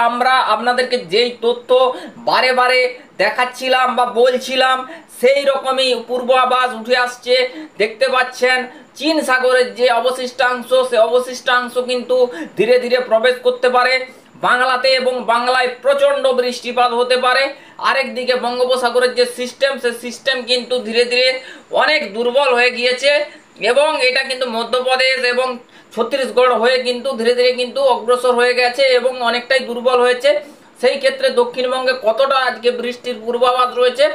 আমরা আপনাদেরকে যেই তথ্য বারে বারে দেখাচ্ছিলাম বা বলছিলাম সেই রকমই পূর্বাভাস উঠে আসছে। দেখতে পাচ্ছেন চীন সাগরের যে অবশিষ্টাংশ, সে অবশিষ্টাংশ কিন্তু ধীরে ধীরে প্রবেশ করতে পারে বাংলাতে এবং বাংলায় প্রচন্ড বৃষ্টিপাত হতে পারে। আরেকদিকে বঙ্গোপসাগরের যে সিস্টেম, সে সিস্টেম কিন্তু ধীরে ধীরে অনেক দুর্বল হয়ে গিয়েছে এবং এটা কিন্তু মধ্যপ্রদেশ এবং ছত্তিশগড় হয়ে কিন্তু ধীরে ধীরে কিন্তু অগ্রসর হয়ে গেছে এবং অনেকটাই দুর্বল হয়েছে। সেই ক্ষেত্রে দক্ষিণবঙ্গে কতটা আজকে বৃষ্টির পূর্বাভাস রয়েছে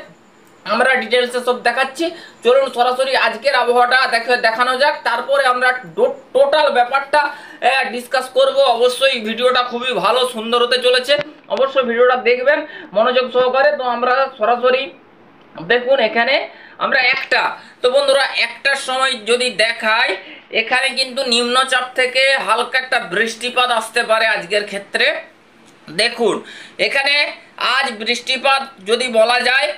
আমরা ডিটেলসে সব দেখাচ্ছি। চলুন সরাসরি আজকের আবহাওয়াটা দেখানো যাক, তারপরে আমরা টোটাল ব্যাপারটা ডিসকাস করব। অবশ্যই ভিডিওটা খুবই ভালো সুন্দর হতে চলেছে, অবশ্যই ভিডিওটা দেখবেন মনোযোগ সহকারে। তো আমরা সরাসরি দেখুন এখানে আমরা তো বন্ধুরা একটার সময় যদি দেখাই, এখানে কিন্তু নিম্নচাপ থেকে হালকা একটা বৃষ্টিপাত আসতে পারে আজকের ক্ষেত্রে। দেখুন এখানে আজ বৃষ্টিপাত যদি বলা যায়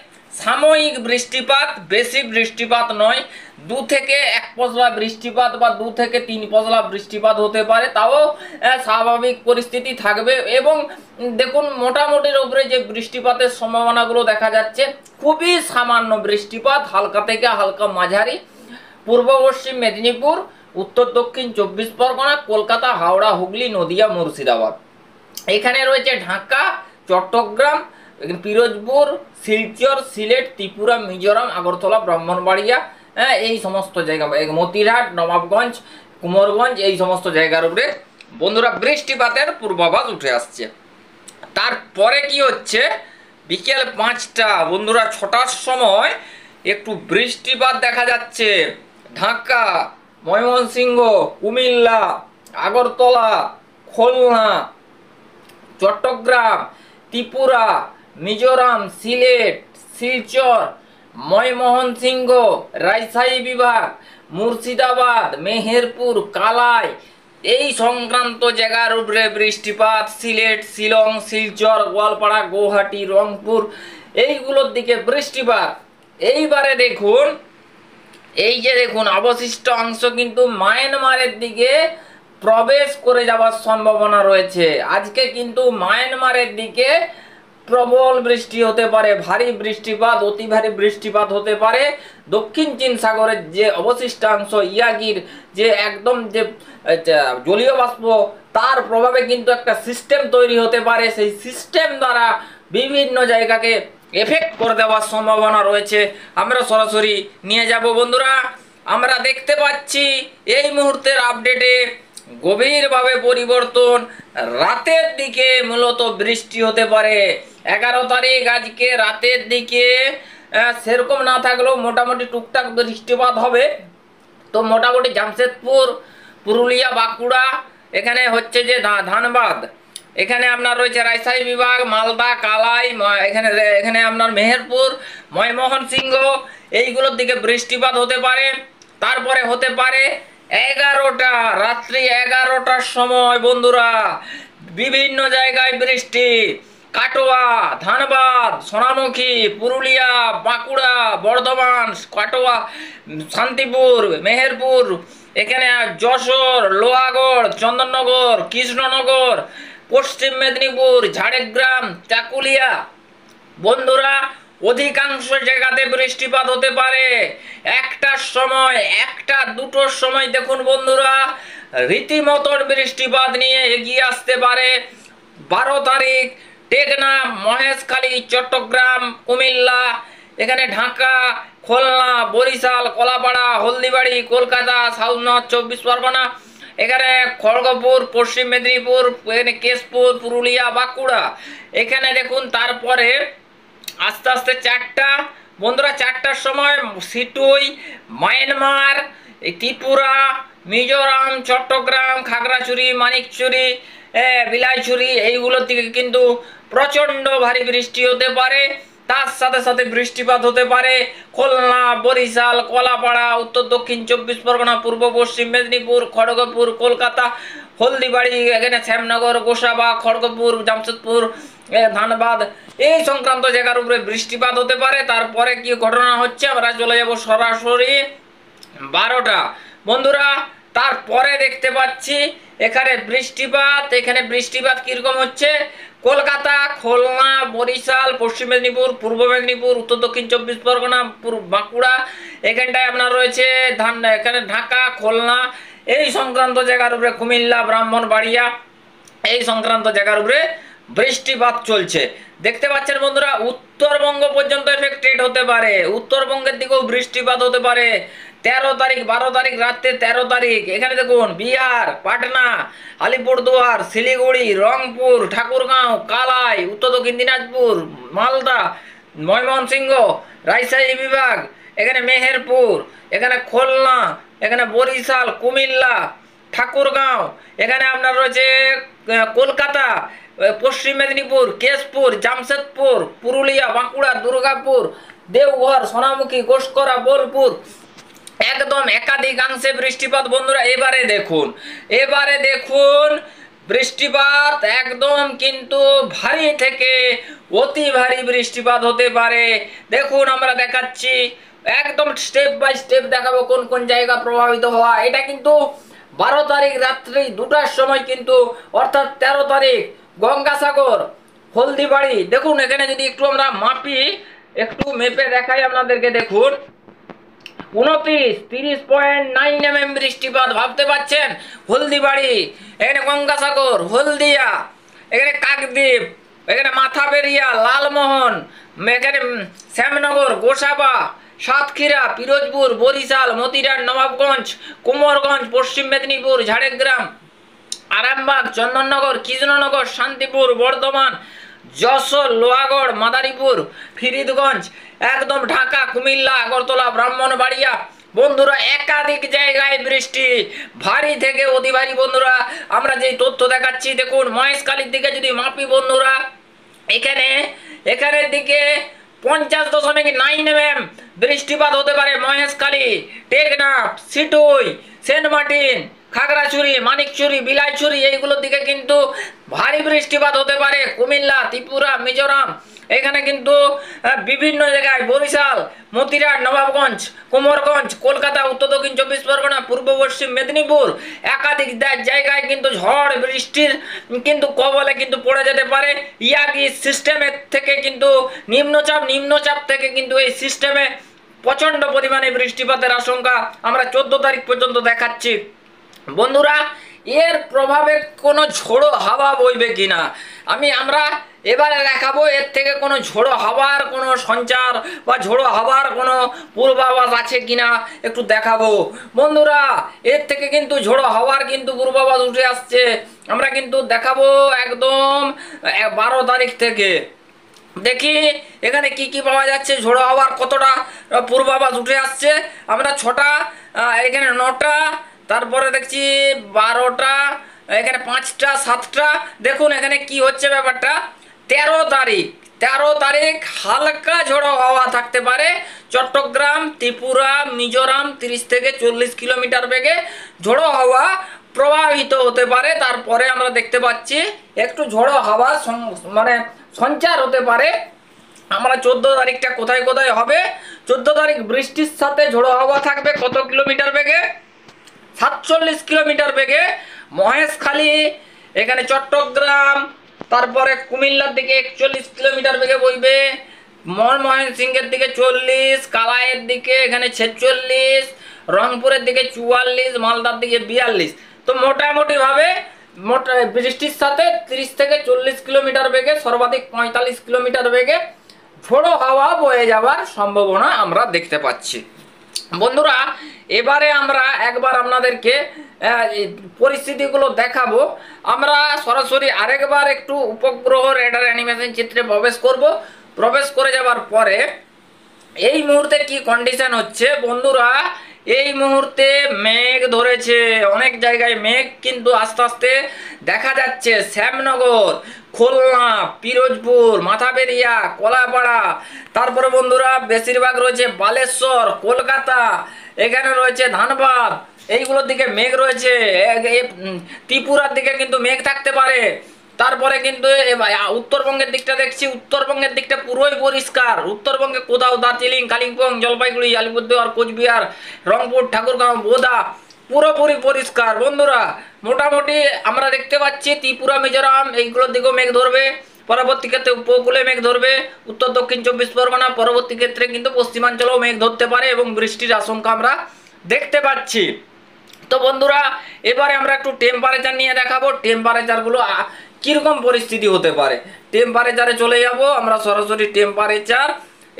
সাময়িক বৃষ্টিপাত, বেশি বৃষ্টিপাত নয়, 2 থেকে 1 পশলা বৃষ্টিপাত বা 2 থেকে 3 পশলা বৃষ্টিপাত হতে পারে, তাও স্বাভাবিক পরিস্থিতি থাকবে। এবং দেখুন মোটামুটির উপরে যে বৃষ্টিপাতের সম্ভাবনাগুলো দেখা যাচ্ছে খুবই সামান্য বৃষ্টিপাত, হালকা থেকে হালকা মাঝারি পূর্ব পশ্চিম মেদিনীপুর, উত্তর দক্ষিণ 24 পরগনা, কলকাতা, হাওড়া, হুগলি, নদিয়া, মুর্শিদাবাদ। এখানে রয়েছে ঢাকা, চট্টগ্রাম, পিরোজপুর, শিলচর, সিলেট, ত্রিপুরা, মিজোরাম, আগরতলা, ব্রাহ্মণবাড়িয়া, এই সমস্ত জায়গা, মতিরহাট, নবাবগঞ্জ, কুমারগঞ্জ, এই সমস্ত জায়গার উপরে বন্ধুরা বৃষ্টিপাতের পূর্বাভাস উঠে আসছে। তারপরে কি হচ্ছে বিকেল 5টা বন্ধুরা 6টার সময় একটু বৃষ্টিপাত দেখা যাচ্ছে ঢাকা, ময়মনসিংহ, কুমিল্লা, আগরতলা, খুলনা, চট্টগ্রাম, ত্রিপুরা, মিজোরাম, সিলেট, শিলচর, ময়মনসিংহ, রাজশাহী বিভাগ, মুর্শিদাবাদ, মেহেরপুর, কালাই, এই সংক্রান্ত জায়গার উপরে বৃষ্টিপাত, সিলেট, শিলং, শিলচর, গোয়ালপাড়া, গুয়াহাটি, রংপুর, এইগুলোর দিকে বৃষ্টিপাত। এইবারে দেখুন এই যে দেখুন অবশিষ্ট অংশ কিন্তু মায়ানমারের দিকে প্রবেশ করে যাওয়ার সম্ভাবনা রয়েছে। আজকে কিন্তু মায়ানমারের দিকে প্রবল বৃষ্টি হতে পারে, ভারী বৃষ্টিপাত, অতি ভারী বৃষ্টিপাত হতে পারে। দক্ষিণ চীন সাগরের যে অবশিষ্টাংশ ইয়াগির যে একদম যে জলীয় বাষ্প, তার প্রভাবে কিন্তু একটা সিস্টেম তৈরি হতে পারে। সেই সিস্টেম দ্বারা বিভিন্ন জায়গাকে এফেক্ট করে দেওয়ার সম্ভাবনা রয়েছে। আমরা সরাসরি নিয়ে যাব বন্ধুরা। আমরা দেখতে পাচ্ছি এই মুহূর্তের আপডেটে গভীরভাবে পরিবর্তন, রাতের দিকে মূলত বৃষ্টি হতে পারে। 11 তারিখ আজকে রাতের দিকে সেরকম না থাকলেও মোটামুটি টুকটাক বৃষ্টিপাত হবে। তো মোটামুটি জামশেদপুর, পুরুলিয়া, বাঁকুড়া, এখানে হচ্ছে যে ধানবাদ, এখানে আপনার রয়েছে রাজশাহী বিভাগ, মালদা, কালাই, এখানে আপনার মেহেরপুর, ময়মনসিংহ, এইগুলোর দিকে বৃষ্টিপাত হতে পারে। তারপরে হতে পারে 11টা রাত্রি 11টার সময় বন্ধুরা বিভিন্ন জায়গায় বৃষ্টি, কাটোয়া, ধানবাদ, সোনামুখী, পুরুলিয়া, বাঁকুড়া, বর্ধমান, কাটোয়া, শান্তিপুর, মেহেরপুর, এখানে যশোর, লোহাগড়, চন্দননগর, কৃষ্ণনগর, পশ্চিম মেদিনীপুর, ঝাড়গ্রাম, চাকুলিয়া বন্ধুরা অধিকাংশ জায়গাতে বৃষ্টিপাত হতে পারে। 1টার সময়, 1টা 2টোর সময় দেখুন বন্ধুরা রীতিমতন বৃষ্টিপাত নিয়ে এগিয়ে আসতে পারে। 12 তারিখ টেকনাফ, মহেশখালী, চট্টগ্রাম, কুমিল্লা, এখানে ঢাকা, খুলনা, বরিশাল, কলাপাড়া, হলদিবাড়ি, কলকাতা, সাউথ নর্থ 24 পরগনা, এখানে খড়গপুর, পশ্চিম মেদিনীপুর, এখানে কেশপুর, পুরুলিয়া, বাঁকুড়া, এখানে দেখুন। তারপরে আস্তে আস্তে 4টা বন্ধুরা 4টার সময় সিটুই, মায়ানমার, ত্রিপুরা, মিজোরাম, চট্টগ্রাম, খাগড়াছড়ি, মানিকছড়ি, বিলাইছড়ি, এইগুলোর দিকে কিন্তু প্রচন্ড ভারী বৃষ্টি হতে পারে। তার সাথে সাথে বৃষ্টিপাত হতে পারে খুলনা, বরিশাল, কলাপাড়া, উত্তর দক্ষিণ 24 পরগনা, পূর্ব পশ্চিম মেদিনীপুর, খড়গপুর, কলকাতা, হলদিবাড়ি, এখানে শ্যামনগর, গোসাবা, খড়গপুর, জামশেদপুর, ধানবাদ, এই সংক্রান্ত জায়গার উপরে বৃষ্টিপাত হতে পারে। তারপরে কি ঘটনা হচ্ছে আমরা চলে যাব সরাসরি 12টা বন্ধুরা। তারপরে দেখতে পাচ্ছি এখানে বৃষ্টিপাত কিরকম হচ্ছে কলকাতা, খুলনা, বরিশাল, পশ্চিম মেদিনীপুর, পূর্ব মেদিনীপুর, উত্তর দক্ষিণ 24 পরগনা, বাঁকুড়া, এখানটায় আপনার রয়েছে এখানে ঢাকা, খুলনা, এই সংক্রান্ত জায়গার উপরে কুমিল্লা, ব্রাহ্মণবাড়িয়া, এই সংক্রান্ত জায়গার উপরে বৃষ্টিপাত চলছে। দেখতে পাচ্ছেন বন্ধুরা, উত্তরবঙ্গ পর্যন্ত এফেক্টেড হতে পারে, উত্তরবঙ্গের দিকেও বৃষ্টিপাত হতে পারে। 13 তারিখ, 12 তারিখ রাতে, 13 তারিখ এখানে দেখুন বিহার, পাটনা, আলিপুরদুয়ার, শিলিগুড়ি, রংপুর, ঠাকুরগাঁও, কালাই, উত্তর দক্ষিণ দিনাজপুর, মালদা, ময়মনসিংহ, রাজশাহী বিভাগ, এখানে মেহেরপুর, এখানে খুলনা, এখানে বরিশাল, কুমিল্লা, ঠাকুরগাঁও, এখানে আপনার রয়েছে কলকাতা, পশ্চিম মেদিনীপুর, কেশপুর, জামশেদপুর, পুরুলিয়া, বাঁকুড়া, দুর্গাপুর, দেওঘর, সোনামুখী, ঘোষকরা, বোলপুর, একদম একাধিকাংশে বৃষ্টিপাত। বন্ধুরা এবারে দেখুন বৃষ্টিপাত একদম কিন্তু ভারী থেকে অতি ভারী বৃষ্টিপাত হতে পারে। দেখুন আমরা দেখাচ্ছি, একদম স্টেপ বাই স্টেপ দেখাবো কোন কোন জায়গা প্রভাবিত হওয়া। এটা কিন্তু 12 তারিখ রাত্রি 2টার সময় কিন্তু, অর্থাৎ 13 তারিখ গঙ্গাসাগর, হলদিবাড়ি। দেখুন এখানে যদি একটু আমরা মাপি, একটু মেপে দেখাই আপনাদেরকে, দেখুন 30.9 mm বৃষ্টিপাত। ভাবতে পাচ্ছেন, হলদিবাড়ি, এখানে গঙ্গাসাগর, হলদিয়া, এখানে কাকদ্বীপ, এখানে মাথাবেরিয়া, লালমোহন, এখানে শ্যামনগর, গোসাবা, সাতক্ষীরা, পিরোজপুর, বরিশাল, মতিরাট, নবাবগঞ্জ, কুমারগঞ্জ, পশ্চিম মেদিনীপুর, ঝাড়গ্রাম, আরামবাগ, চন্দননগর, কৃষ্ণনগর, শান্তিপুর, বর্ধমান, যশোর, লোহাগড়, মাদারীপুর, ফরিদগঞ্জ, একদম ঢাকা, কুমিল্লা, আগরতলা, ব্রাহ্মণবাড়িয়া। বন্ধুরা একাধিক জায়গায় বৃষ্টি, ভারী থেকে অতি ভারী। বন্ধুরা আমরা যে তথ্য দেখাচ্ছি, দেখুন মহেশখালীর দিকে যদি মাপি বন্ধুরা, এখানের দিকে 50.9 mm বৃষ্টিপাত হতে পারে। মহেশখালী, টেকনাফ, সিটুই, সেন্ট মার্টিন, খাগড়াছড়ি, মানিকছড়ি, বিলাইছড়ি, এইগুলোর দিকে কিন্তু ভারী বৃষ্টিপাত হতে পারে। কুমিল্লা, ত্রিপুরা, মিজোরাম, এখানে কিন্তু বিভিন্ন জায়গায়, বরিশাল, মতিরাট, নবাবগঞ্জ, কুমারগঞ্জ, কলকাতা, উত্তর দক্ষিণ 24 পরগনা, পূর্ব পশ্চিম মেদিনীপুর, একাধিক জায়গায় কিন্তু ঝড় বৃষ্টির কিন্তু কবলে কিন্তু পড়ে যেতে পারে। ইয়াগি সিস্টেমের থেকে কিন্তু নিম্নচাপ থেকে কিন্তু এই সিস্টেমে প্রচন্ড পরিমাণে বৃষ্টিপাতের আশঙ্কা আমরা 14 তারিখ পর্যন্ত দেখাচ্ছি। বন্ধুরা এর প্রভাবে কোনো ঝোড়ো হাওয়া বইবে কিনা আমরা এবারে দেখাবো। এর থেকে কোনো ঝোড়ো হাওয়ার কোনো সঞ্চার বা ঝোড়ো হাওয়ার কোনো পূর্বাভাস আছে কিনা একটু দেখাবো। বন্ধুরা এর থেকে কিন্তু ঝোড়ো হাওয়ার কিন্তু পূর্বাভাস উঠে আসছে, আমরা কিন্তু দেখাবো একদম 12 তারিখ থেকে। দেখি এখানে কি কি পাওয়া যাচ্ছে, ঝোড়ো হাওয়ার কতটা পূর্বাভাস উঠে আসছে। আমরা 6টা, এখানে 9টা, তারপরে দেখছি 12টা, এখানে 5টা, 7টা। দেখুন এখানে কি হচ্ছে ব্যাপারটা। 13 তারিখ হালকা ঝোড়ো হাওয়া থাকতে পারে। চট্টগ্রাম, ত্রিপুরা, মিজোরাম 30 থেকে 40 কিলোমিটার বেগে ঝোড়ো হাওয়া প্রবাহিত হতে পারে। তারপরে আমরা দেখতে পাচ্ছি একটু ঝোড়ো হাওয়া মানে সঞ্চার হতে পারে। আমরা 14 তারিখটা কোথায় কোথায় হবে, 14 তারিখ বৃষ্টির সাথে ঝোড়ো হাওয়া থাকবে কত কিলোমিটার বেগে, 47 কিলোমিটার বেগে। মহেশখালী, এখানে চট্টগ্রাম, তারপরে কুমিল্লার দিকে 41 কিলোমিটার বেগে বইবে। ময়মনসিংহের দিকে 40, কালাইয়ের দিকে এখানে 46, রংপুরের দিকে 44, মালদার দিকে 42। তো মোটামুটি ভাবে বৃষ্টির সাথে 30 থেকে 40 কিলোমিটার বেগে, সর্বাধিক 45 কিলোমিটার বেগে ঝোড়ো হাওয়া বয়ে যাওয়ার সম্ভাবনা আমরা দেখতে পাচ্ছি। বন্ধুরা এবারে আমরা একবার আপনাদেরকে পরিস্থিতিগুলো দেখাবো। আমরা সরাসরি আরেকবার একটু উপগ্রহ রেডার অ্যানিমেশন চিত্রে প্রবেশ করে যাওয়ার পরে এই মুহূর্তে কি কন্ডিশন হচ্ছে। বন্ধুরা এই মুহূর্তে মেঘ ধরেছে, অনেক জায়গায় মেঘ কিন্তু আস্তে আস্তে দেখা যাচ্ছে। শ্যামনগর, খুলনা, পিরোজপুর, মাথাবেরিয়া, কলাপাড়া, তারপরে বন্ধুরা বেশিরভাগ রয়েছে বালেশ্বর, কলকাতা, এখানে রয়েছে ধানবাদ, এইগুলোর দিকে মেঘ রয়েছে। ত্রিপুরার দিকে কিন্তু মেঘ থাকতে পারে। তারপরে কিন্তু উত্তরবঙ্গের দিকটা দেখছি, উত্তরবঙ্গের দিকটা পুরোই পরিষ্কার। উত্তরবঙ্গে কোথাও দার্জিলিং, কালিম্পং, জলপাইগুড়ি, আলিপুরদুয়ার, কোচবিহার, রংপুর, ঠাকুরগাঁও, বোদা পুরোপুরি পরিষ্কার। বন্ধুরা মোটামুটি আমরা দেখতে পাচ্ছি ত্রিপুরা, মিজোরাম এইগুলোর দিকেও মেঘ ধরবে। পরবর্তী ক্ষেত্রে উপকূলে মেঘ ধরবে উত্তর দক্ষিণ 24 পরগনা, পরবর্তী ক্ষেত্রে কিন্তু পশ্চিমাঞ্চলেও মেঘ ধরতে পারে এবং বৃষ্টির আশঙ্কা আমরা দেখতে পাচ্ছি। তো বন্ধুরা এবারে আমরা একটু টেম্পারেচার নিয়ে দেখাবো, টেম্পারেচারগুলো কীরকম পরিস্থিতি হতে পারে। টেম্পারেচারে চলে যাব আমরা সরাসরি। টেম্পারেচার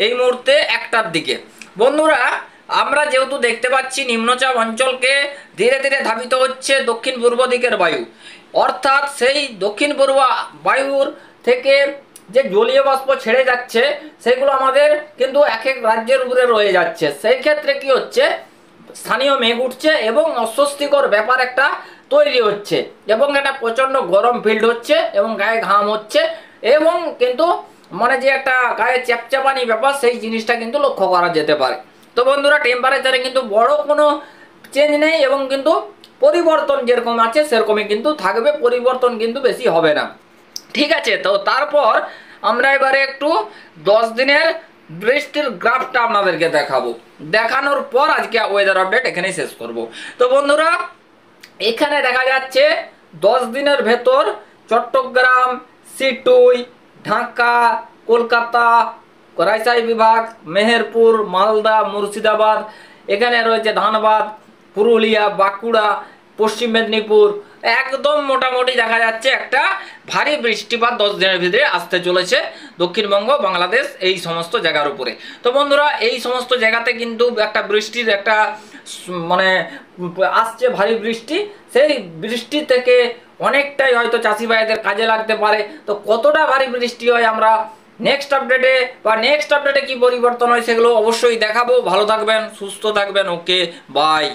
এই মুহূর্তে 1টার দিকে। বন্ধুরা আমরা যেহেতু দেখতে পাচ্ছি নিম্নচাপ অঞ্চলকে ধীরে ধীরে ধাবিত হচ্ছে দক্ষিণ পূর্ব দিকের বায়ু, অর্থাৎ সেই দক্ষিণ পূর্ব বায়ুর থেকে যে জলীয় বাষ্প ছেড়ে যাচ্ছে সেগুলো আমাদের কিন্তু এক এক রাজ্যের উপরে রয়ে যাচ্ছে। সেই ক্ষেত্রে কি হচ্ছে, স্থানীয় মেঘ উঠছে এবং অস্বস্তিকর ব্যাপার একটা তৈরি হচ্ছে এবং একটা প্রচণ্ড গরম ফিল্ড হচ্ছে এবং গায়ে ঘাম হচ্ছে এবং কিন্তু মানে যে একটা গায়ে চ্যাপচ্যাপানি ব্যাপার সেই জিনিসটা কিন্তু লক্ষ্য করা যেতে পারে। তো বন্ধুরা টেম্পারেচারে কিন্তু বড় কোনো চেঞ্জ নেই এবং কিন্তু পরিবর্তন যেরকম আছে সেরকমই কিন্তু থাকবে, পরিবর্তন কিন্তু বেশি হবে না। ঠিক আছে, তো তারপর আমরা এবারে একটু 10 দিনের বৃষ্টির গ্রাফটা আপনাদেরকে দেখাবো। দেখানোর পর আজকে ওয়েদার আপডেট এখানেই শেষ করব। তো বন্ধুরা এখানে দেখা যাচ্ছে 10 দিনের ভেতর চট্টগ্রাম, সিটুই, ঢাকা, কলকাতা, রাজশাহী বিভাগ, মেহেরপুর, মালদা, মুর্শিদাবাদ, এখানে রয়েছে ধানবাদ, পুরুলিয়া, বাঁকুড়া, পশ্চিম মেদিনীপুর, একদম মোটামুটি দেখা যাচ্ছে একটা ভারী বৃষ্টিপাত 10 দিনের ভিতরে আসতে চলেছে দক্ষিণবঙ্গ, বাংলাদেশ এই সমস্ত জায়গার উপরে। তো বন্ধুরা এই সমস্ত জায়গাতে কিন্তু একটা বৃষ্টির একটা মানে আসছে ভারী বৃষ্টি, সেই বৃষ্টি থেকে অনেকটাই হয়তো চাষি ভাইদের কাজে লাগতে পারে। তো কতটা ভারী বৃষ্টি হয় আমরা নেক্সট আপডেটে কি পরিবর্তন হয় সেগুলো অবশ্যই দেখাবো। ভালো থাকবেন, সুস্থ থাকবেন, ওকে বাই।